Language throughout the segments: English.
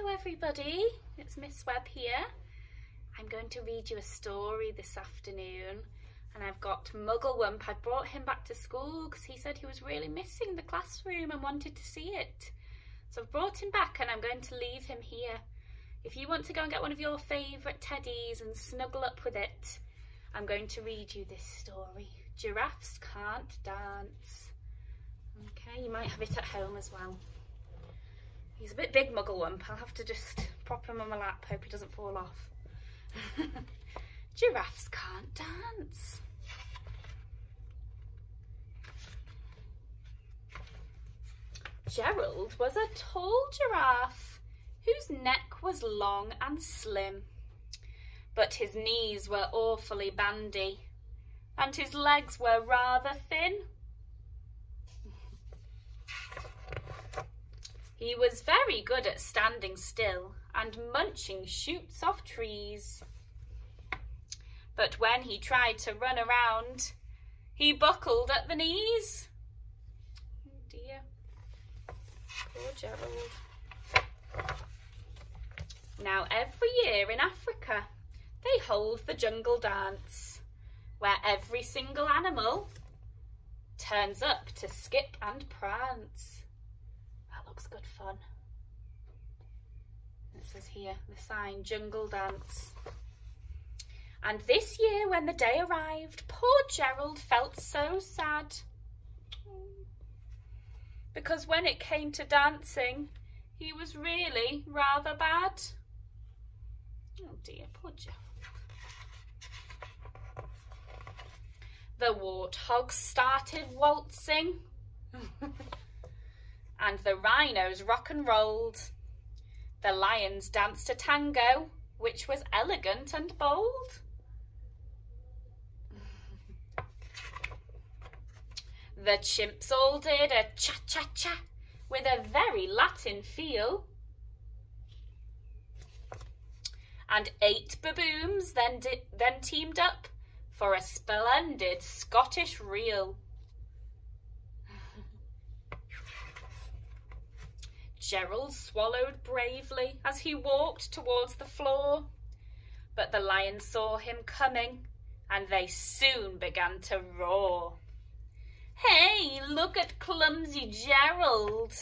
Hello everybody, it's Miss Webb here. I'm going to read you a story this afternoon, and I've got Mugglewump. I brought him back to school because he said he was really missing the classroom and wanted to see it. So I've brought him back and I'm going to leave him here. If you want to go and get one of your favourite teddies and snuggle up with it, I'm going to read you this story. Giraffes Can't Dance. Okay, you might have it at home as well. He's a bit big, Mugglewump. I'll have to just prop him on my lap, hope he doesn't fall off. Giraffes can't dance. Gerald was a tall giraffe whose neck was long and slim, but his knees were awfully bandy and his legs were rather thin. He was very good at standing still and munching shoots off trees. But when he tried to run around, he buckled at the knees. Oh dear, poor Gerald. Now every year in Africa, they hold the jungle dance, where every single animal turns up to skip and prance. Looks good fun. It says here, the sign, jungle dance. And this year when the day arrived, poor Gerald felt so sad. Because when it came to dancing, he was really rather bad. Oh dear, poor Gerald. The warthogs started waltzing. And the rhinos rock and rolled. The lions danced a tango, which was elegant and bold. The chimps all did a cha-cha-cha with a very Latin feel. And 8 baboons then teamed up for a splendid Scottish reel. Gerald swallowed bravely as he walked towards the floor, but the lions saw him coming and they soon began to roar. Hey, look at clumsy Gerald,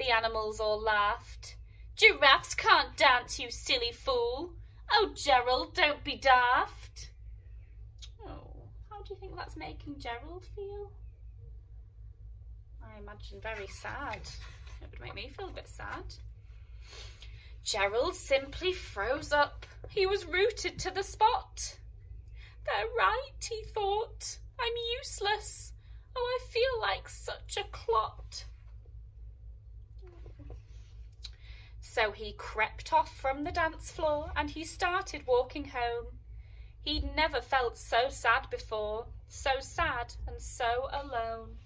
the animals all laughed. Giraffes can't dance, you silly fool. Oh, Gerald, don't be daft. Oh, how do you think that's making Gerald feel? I imagine very sad. It would make me feel a bit sad. Gerald simply froze up. He was rooted to the spot. They're right, he thought. I'm useless. Oh, I feel like such a clot. So he crept off from the dance floor and he started walking home. He'd never felt so sad before, so sad and so alone.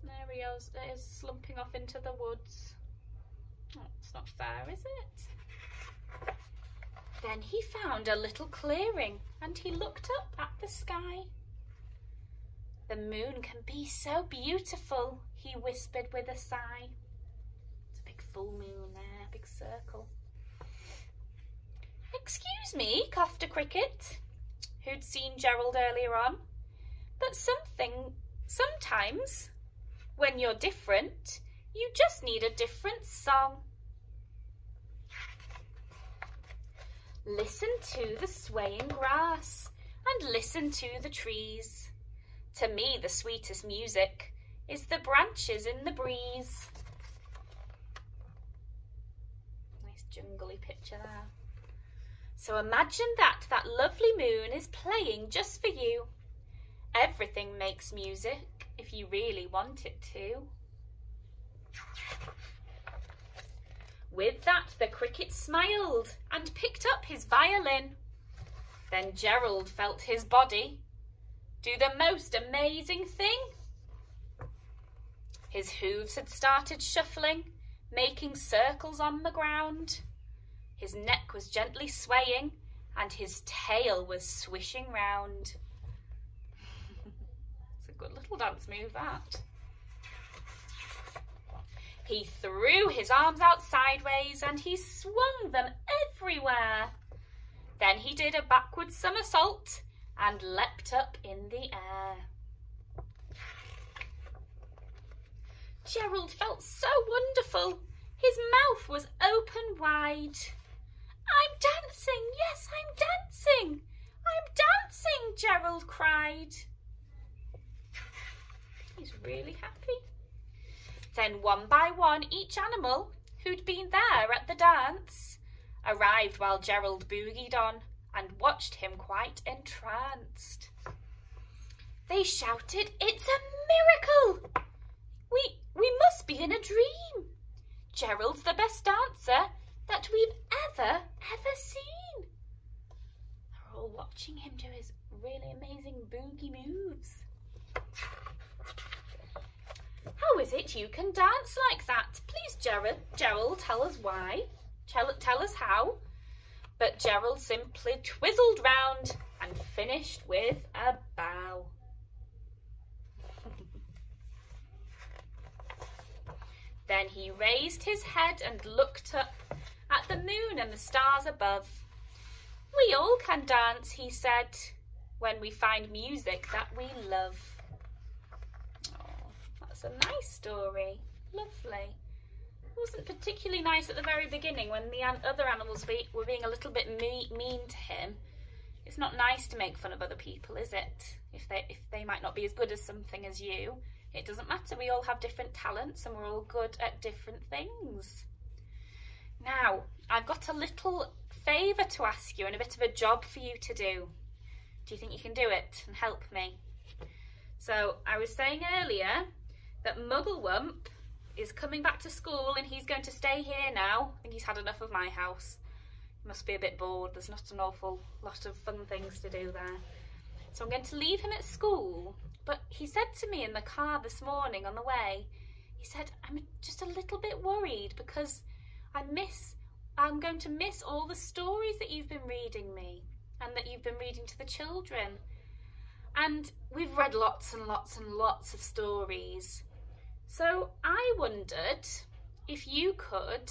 There he is slumping off into the woods. Oh, it's not fair, is it? Then he found a little clearing and he looked up at the sky. The moon can be so beautiful, he whispered with a sigh. It's a big full moon there, big circle. Excuse me, coughed a cricket, who'd seen Gerald earlier on, but sometimes when you're different, you just need a different song. Listen to the swaying grass and listen to the trees. To me, the sweetest music is the branches in the breeze. Nice jungly picture there. So imagine that lovely moon is playing just for you. Everything makes music if you really want it to. With that, the cricket smiled and picked up his violin. Then Gerald felt his body do the most amazing thing. His hooves had started shuffling, making circles on the ground. His neck was gently swaying and his tail was swishing round. It's a good little dance move, that. He threw his arms outside sideways and he swung them everywhere. Then he did a backward somersault and leapt up in the air. Gerald felt so wonderful. His mouth was open wide. I'm dancing, yes, I'm dancing. I'm dancing, Gerald cried. He's really happy. Then one by one, each animal who'd been there at the dance arrived while Gerald boogied on and watched him quite entranced. They shouted, "It's a miracle! We must be in a dream. Gerald's the best dancer that we've ever seen." They're all watching him do his really amazing boogie moves. How is it you can dance like that? Please, Gerald, tell us why. Tell us how. But Gerald simply twizzled round and finished with a bow. Then he raised his head and looked up at the moon and the stars above. "We all can dance," he said, "when we find music that we love." Oh, that's a nice story. Lovely. It wasn't particularly nice at the very beginning when the other animals were being a little bit mean to him. It's not nice to make fun of other people, is it? If they might not be as good as something as you. It doesn't matter, we all have different talents and we're all good at different things. Now, I've got a little favour to ask you and a bit of a job for you to do. Do you think you can do it and help me? So, I was saying earlier that Mugglewump is coming back to school and he's going to stay here now. I think he's had enough of my house. He must be a bit bored, there's not an awful lot of fun things to do there. So I'm going to leave him at school. But he said to me in the car this morning on the way, he said, "I'm just a little bit worried because I'm going to miss all the stories that you've been reading me and that you've been reading to the children. And we've read lots and lots and lots of stories. So I wondered if you could